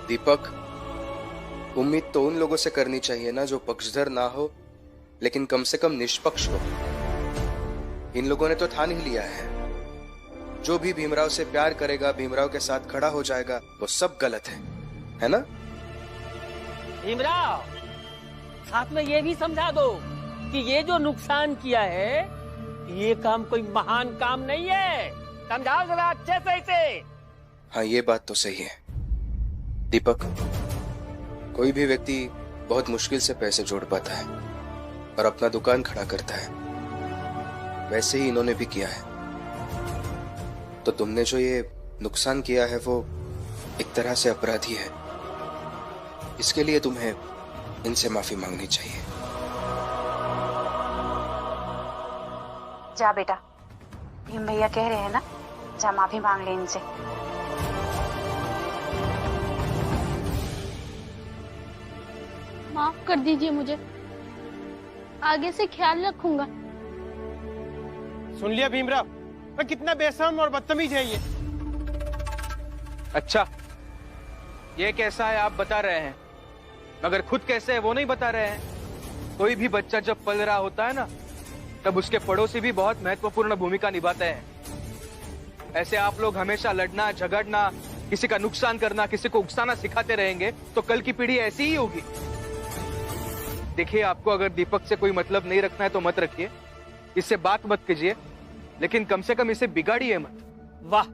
दीपक, उम्मीद तो उन लोगों से करनी चाहिए ना जो पक्षधर ना हो, लेकिन कम से कम निष्पक्ष हो। इन लोगों ने तो ठान ही लिया है, जो भी भीमराव से प्यार करेगा, भीमराव के साथ खड़ा हो जाएगा, वो सब गलत है ना? भीमराव, साथ में ये भी समझा दो कि ये जो नुकसान किया है, ये काम कोई महान काम नहीं है। समझाओ जरा अच्छे से इसे। हाँ, ये बात तो सही है दीपक। कोई भी व्यक्ति बहुत मुश्किल से पैसे जोड़ पाता है और अपना दुकान खड़ा करता है, वैसे ही इन्होंने भी किया है। तो तुमने जो ये नुकसान किया है वो एक तरह से अपराधी है, इसके लिए तुम्हें इनसे माफी मांगनी चाहिए। जा बेटा, भीम भैया कह रहे हैं ना, जा माफी मांग ले इनसे। माफ कर दीजिए मुझे, आगे से ख्याल रखूंगा। सुन लिया भीमराव, कितना बेशर्म और बदतमीज है ये। अच्छा, ये कैसा है आप बता रहे हैं, मगर खुद कैसे है वो नहीं बता रहे हैं। कोई भी बच्चा जब पल रहा होता है ना, तब उसके पड़ोसी भी बहुत महत्वपूर्ण भूमिका निभाते हैं। ऐसे आप लोग हमेशा लड़ना, झगड़ना, किसी का नुकसान करना, किसी को उकसाना सिखाते रहेंगे तो कल की पीढ़ी ऐसी ही होगी। देखिए, आपको अगर दीपक से कोई मतलब नहीं रखना है तो मत रखिए, इससे बात मत कीजिए, लेकिन कम से कम इसे बिगाड़िए मत। वाह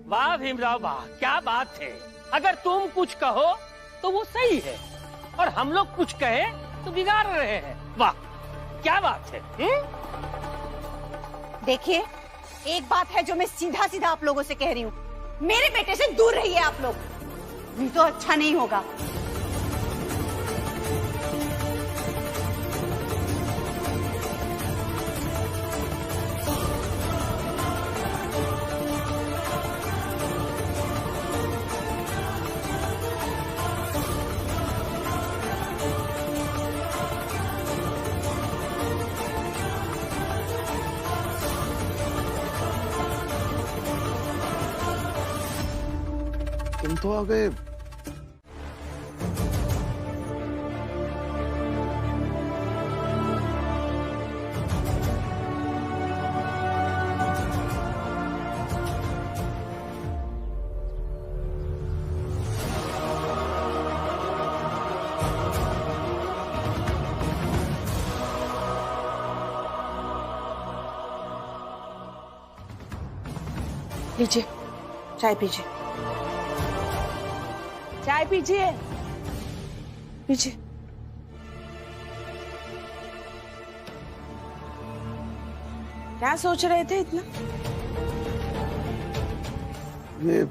वाह भीमराव वाह, क्या बात है। अगर तुम कुछ कहो तो वो सही है, और हम लोग कुछ कहें तो बिगाड़ रहे हैं। वाह क्या बात है। देखिए, एक बात है जो मैं सीधा सीधा आप लोगों से कह रही हूँ, मेरे बेटे से दूर रहिए आप लोग, नहीं तो अच्छा नहीं होगा। तुम तो आ गए। लीजिए, चाय पीजिए, चाय पीजिए, पीजिए। क्या सोच रहे थे इतना? ये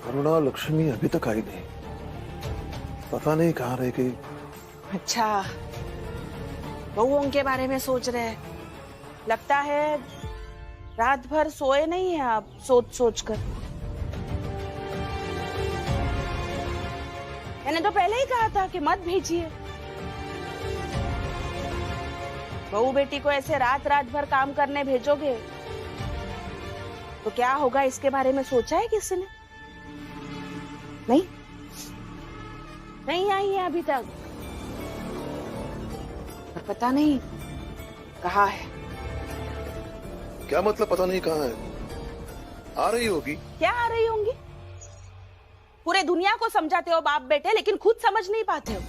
करुणा लक्ष्मी अभी तक आई नहीं, पता नहीं कहाँ रह गई। अच्छा, बहुओं के बारे में सोच रहे हैं। लगता है रात भर सोए नहीं है आप, सोच सोच कर। मैंने तो पहले ही कहा था कि मत भेजिए। बहू बेटी को ऐसे रात रात भर काम करने भेजोगे तो क्या होगा, इसके बारे में सोचा है किसी ने? नहीं, नहीं आई है अभी तक। पर पता नहीं कहाँ है। क्या मतलब पता नहीं कहाँ है? आ रही होगी। क्या आ रही होंगी? पूरे दुनिया को समझाते हो बाप बेटे, लेकिन खुद समझ नहीं पाते हो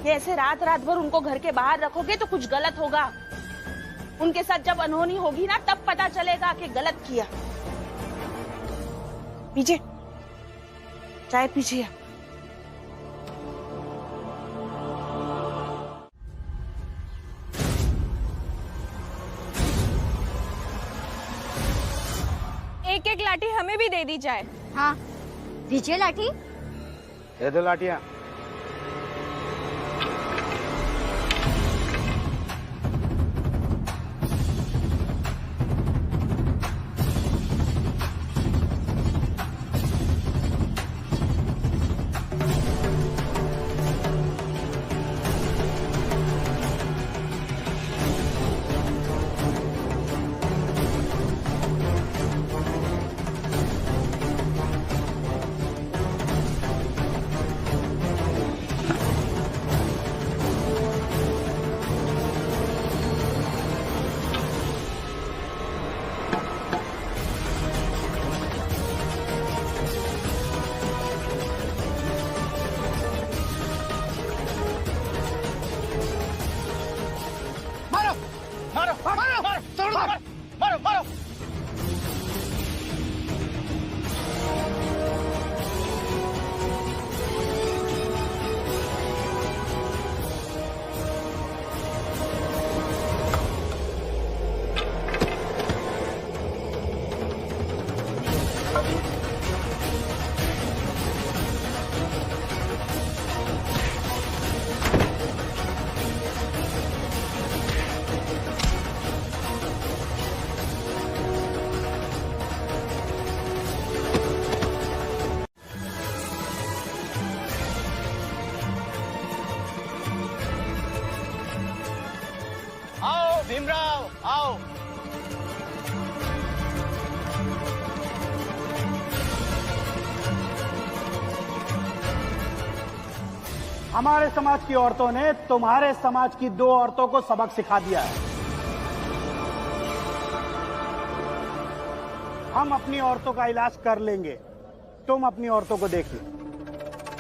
कि ऐसे रात रात भर उनको घर के बाहर रखोगे तो कुछ गलत होगा। उनके साथ जब अनहोनी होगी ना, तब पता चलेगा कि गलत किया। पीजिए, चाय पीजिए। एक एक लाठी हमें भी दे दी जाए। हाँ, दीजिए लाठी। दे दो लाठियां। हमारे समाज की औरतों ने तुम्हारे समाज की 2 औरतों को सबक सिखा दिया है। हम अपनी औरतों का इलाज कर लेंगे, तुम अपनी औरतों को देख लो।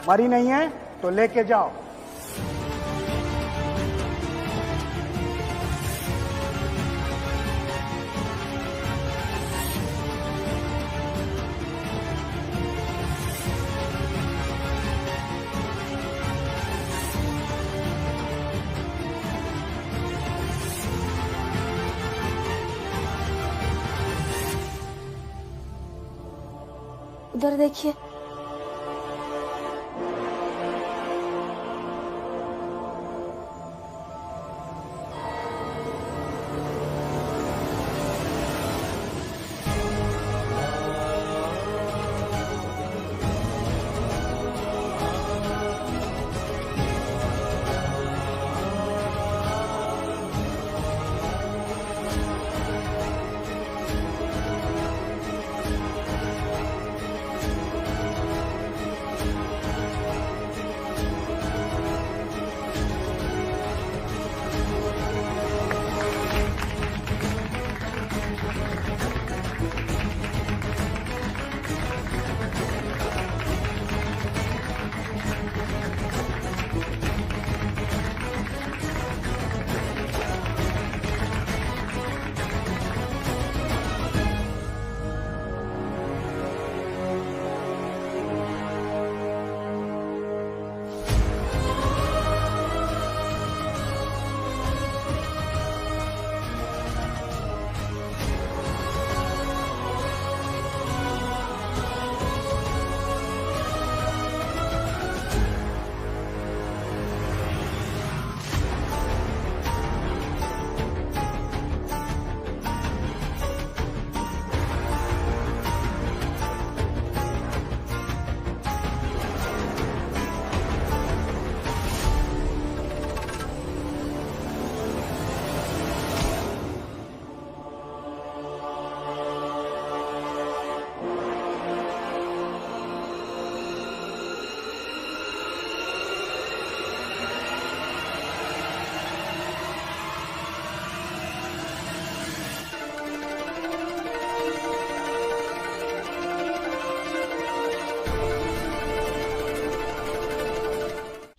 मरी नहीं है तो लेके जाओ। उधर देखिए।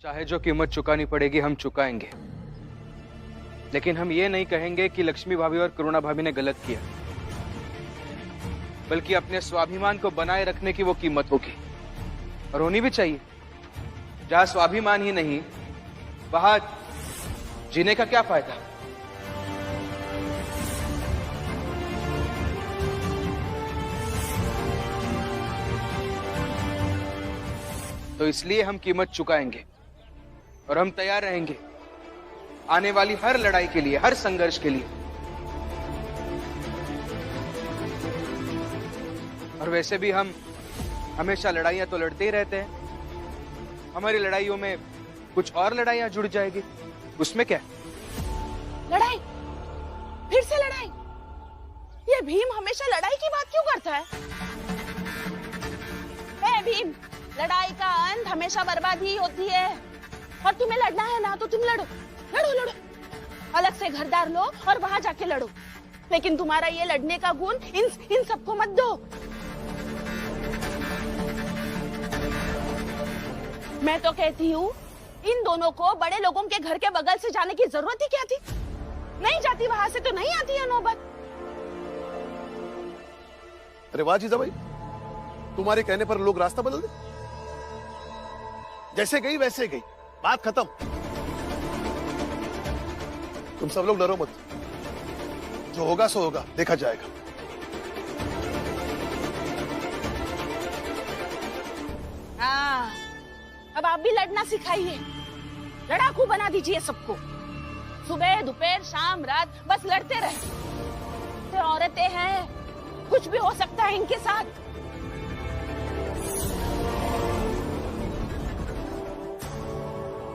चाहे जो कीमत चुकानी पड़ेगी हम चुकाएंगे, लेकिन हम ये नहीं कहेंगे कि लक्ष्मी भाभी और करुणा भाभी ने गलत किया, बल्कि अपने स्वाभिमान को बनाए रखने की वो कीमत होगी और होनी भी चाहिए। जहां स्वाभिमान ही नहीं वहां जीने का क्या फायदा। तो इसलिए हम कीमत चुकाएंगे और हम तैयार रहेंगे आने वाली हर लड़ाई के लिए, हर संघर्ष के लिए। और वैसे भी हम हमेशा लड़ाइयां तो लड़ते ही रहते हैं। हमारी लड़ाइयों में कुछ और लड़ाइयां जुड़ जाएगी, उसमें क्या? लड़ाई? फिर से लड़ाई? ये भीम हमेशा लड़ाई की बात क्यों करता है? ए भीम, लड़ाई का अंत हमेशा बर्बादी ही होती है। और तुम्हें लड़ना है ना तो तुम लड़ो, लड़ो लड़ो, अलग से घरदार लो और वहां जाके लड़ो। लेकिन तुम्हारा ये लड़ने का गुण इन सबको मत दो। मैं तो कहती हूँ इन दोनों को बड़े लोगों के घर के बगल से जाने की जरूरत ही क्या थी? नहीं जाती वहां से तो नहीं आती है नौबत। अरे वाह जीजाबाई, तुम्हारे कहने पर लोग रास्ता बदल दे। जैसे गई वैसे गई, बात खत्म। तुम सब लोग डरो मत, जो होगा सो होगा, देखा जाएगा। हाँ, अब आप भी लड़ना सिखाइए, लड़ाकू बना दीजिए सबको। सुबह दोपहर शाम रात बस लड़ते रहे। तो औरतें हैं, कुछ भी हो सकता है इनके साथ।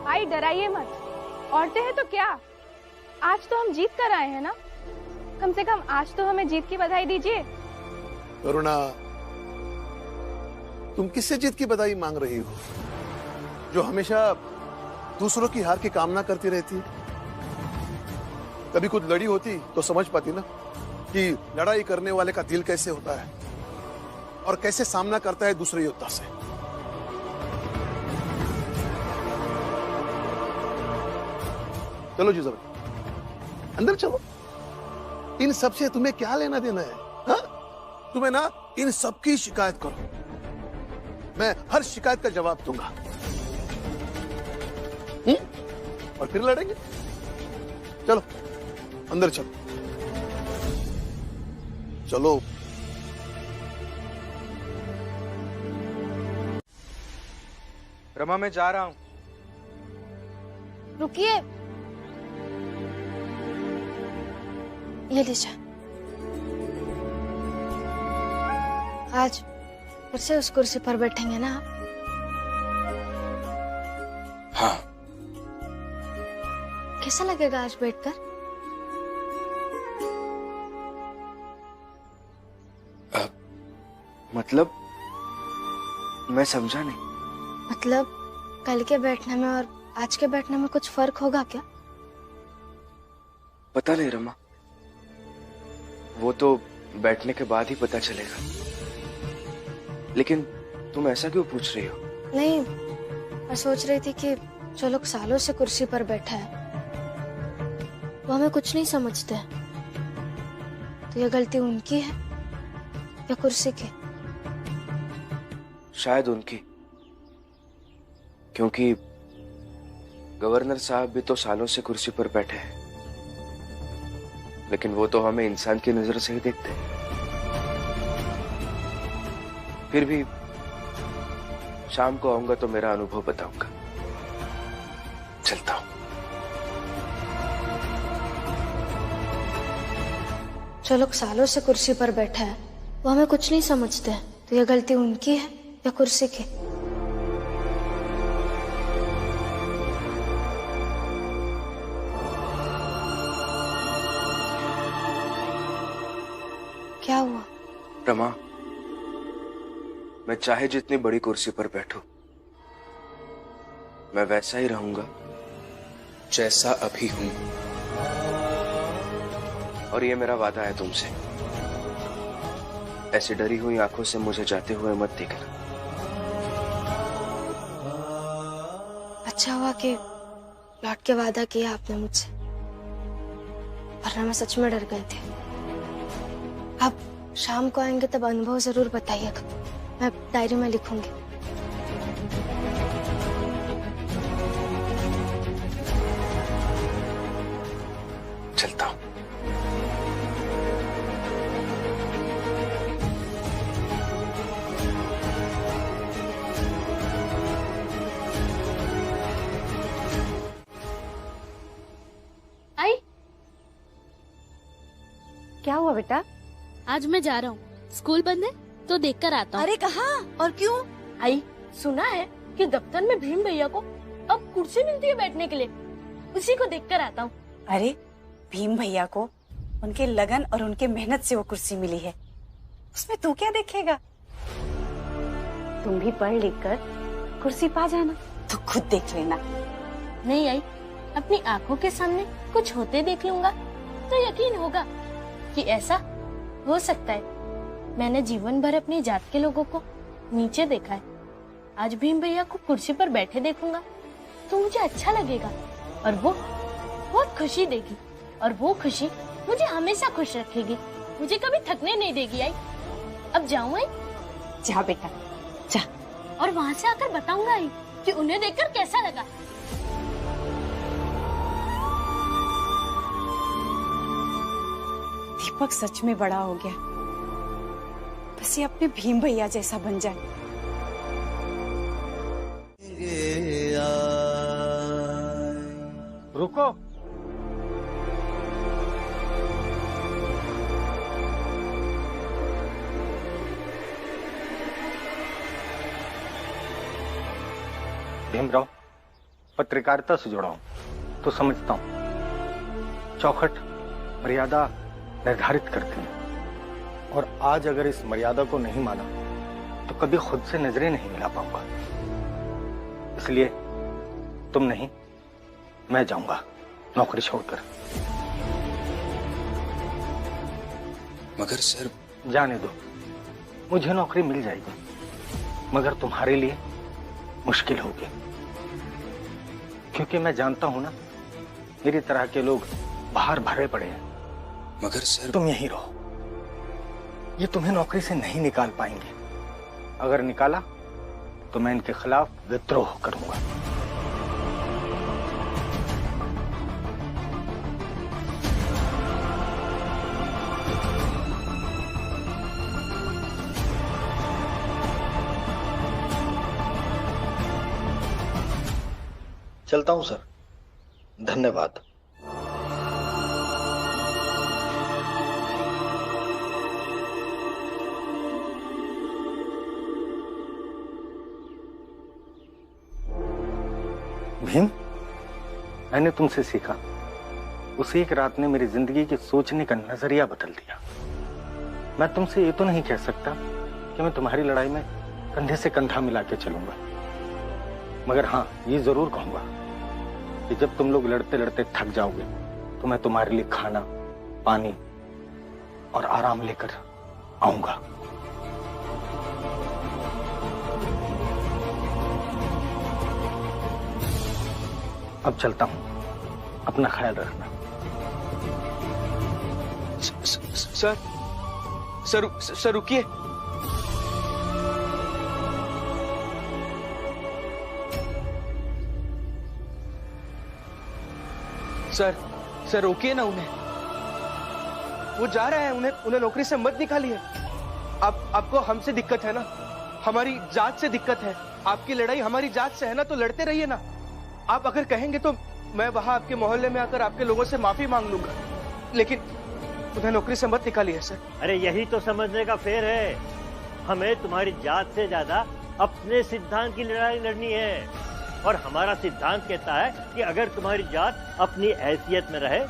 आई डराइए मत, औरतें हैं तो क्या, आज तो हम जीत कर आए हैं ना। कम से कम आज तो हमें जीत की बधाई दीजिए। करुणा, तुम किससे जीत की बधाई मांग रही हो? जो हमेशा दूसरों की हार की कामना करती रहती है। कभी कुछ लड़ी होती तो समझ पाती ना कि लड़ाई करने वाले का दिल कैसे होता है और कैसे सामना करता है दूसरे योद्धा से। चलो जीजा भाई, अंदर चलो। इन सब से तुम्हें क्या लेना देना है? हा? तुम्हें ना इन सब की शिकायत करो, मैं हर शिकायत का जवाब दूंगा। और फिर लड़ेंगे। चलो अंदर चलो, चलो। रमा मैं जा रहा हूं। रुकिए, ये लीजिए। आज फिर से उस कुर्सी पर बैठेंगे ना आप? हाँ। कैसा लगेगा आज बैठकर? मतलब मैं समझा नहीं। मतलब कल के बैठने में और आज के बैठने में कुछ फर्क होगा क्या? पता नहीं रमा, वो तो बैठने के बाद ही पता चलेगा। लेकिन तुम ऐसा क्यों पूछ रही हो? नहीं, मैं सोच रही थी कि जो लोग सालों से कुर्सी पर बैठे हैं वो हमें कुछ नहीं समझते, तो ये गलती उनकी है या कुर्सी की? शायद उनकी, क्योंकि गवर्नर साहब भी तो सालों से कुर्सी पर बैठे हैं, लेकिन वो तो हमें इंसान की नजर से ही देखते हैं। फिर भी शाम को आऊंगा तो मेरा अनुभव बताऊंगा। चलता हूं। जो लोग सालों से कुर्सी पर बैठे हैं वो हमें कुछ नहीं समझते, तो ये गलती उनकी है या कुर्सी की? क्या हुआ? रमा, मैं चाहे जितनी बड़ी कुर्सी पर बैठूं, मैं वैसा ही रहूंगा जैसा अभी हूं। और ये मेरा वादा है तुमसे। ऐसी डरी हुई आंखों से मुझे जाते हुए मत देखना। अच्छा हुआ कि लौट के वादा किया आपने मुझसे, वरना मैं सच में डर गई थी। अब शाम को आएंगे तब अनुभव जरूर बताइएगा, मैं डायरी में लिखूंगी। चलता हूं। आई, क्या हुआ बेटा? आज मैं जा रहा हूँ, स्कूल बंद है तो देखकर आता हूँ। अरे कहाँ और क्यों? आई, सुना है कि दफ्तर में भीम भैया को अब कुर्सी मिलती है बैठने के लिए, उसी को देखकर आता हूँ। अरे भीम भैया को उनके लगन और उनके मेहनत से वो कुर्सी मिली है, उसमें तू क्या देखेगा? तुम भी पढ़ लिख कर कुर्सी पा जाना, तो खुद देख लेना। नहीं आई, अपनी आंखों के सामने कुछ होते देख लूंगा तो यकीन होगा कि ऐसा हो सकता है। मैंने जीवन भर अपनी जात के लोगों को नीचे देखा है, आज भीम भैया को कुर्सी पर बैठे देखूंगा तो मुझे अच्छा लगेगा और वो बहुत खुशी देगी, और वो खुशी मुझे हमेशा खुश रखेगी, मुझे कभी थकने नहीं देगी। आई, अब जाऊं आई? जा बेटा जा, और वहां से आकर बताऊंगा आई कि उन्हें देखकर कैसा लगा। दीपक सच में बड़ा हो गया, बस ये अपने भीम भैया जैसा बन जाए। रुको, भीमराव पत्रकारिता से जुड़ा हूं तो समझता हूं चौखट मर्यादा निर्धारित करती है, और आज अगर इस मर्यादा को नहीं माना तो कभी खुद से नजरें नहीं मिला पाऊंगा। इसलिए तुम नहीं, मैं जाऊंगा नौकरी छोड़कर। मगर सर, जाने दो, मुझे नौकरी मिल जाएगी, मगर तुम्हारे लिए मुश्किल होगी, क्योंकि मैं जानता हूं ना, मेरी तरह के लोग बाहर भरे पड़े हैं। मगर सर, तुम यहीं रहो, ये तुम्हें नौकरी से नहीं निकाल पाएंगे। अगर निकाला तो मैं इनके खिलाफ विद्रोह करूंगा। चलता हूं सर, धन्यवाद। भीम, मैंने तुमसे सीखा, उस एक रात ने मेरी जिंदगी के सोचने का नजरिया बदल दिया। मैं तुमसे ये तो नहीं कह सकता कि मैं तुम्हारी लड़ाई में कंधे से कंधा मिला के चलूंगा, मगर हाँ, ये जरूर कहूंगा कि जब तुम लोग लड़ते लड़ते थक जाओगे तो मैं तुम्हारे लिए खाना, पानी और आराम लेकर आऊंगा। अब चलता हूं, अपना ख्याल रखना। सर, सर रुकिए। सर रोकिए ना उन्हें, वो जा रहे हैं, उन्हें नौकरी से मत निकालिए। आपको हमसे दिक्कत है ना, हमारी जात से दिक्कत है। आपकी लड़ाई हमारी जात से है ना, तो लड़ते रहिए ना। आप अगर कहेंगे तो मैं वहां आपके मोहल्ले में आकर आपके लोगों से माफी मांग लूंगा, लेकिन उन्हें नौकरी से मत निकालिए सर। अरे यही तो समझने का फेर है, हमें तुम्हारी जात से ज्यादा अपने सिद्धांत की लड़ाई लड़नी है। और हमारा सिद्धांत कहता है कि अगर तुम्हारी जात अपनी हैसियत में रहे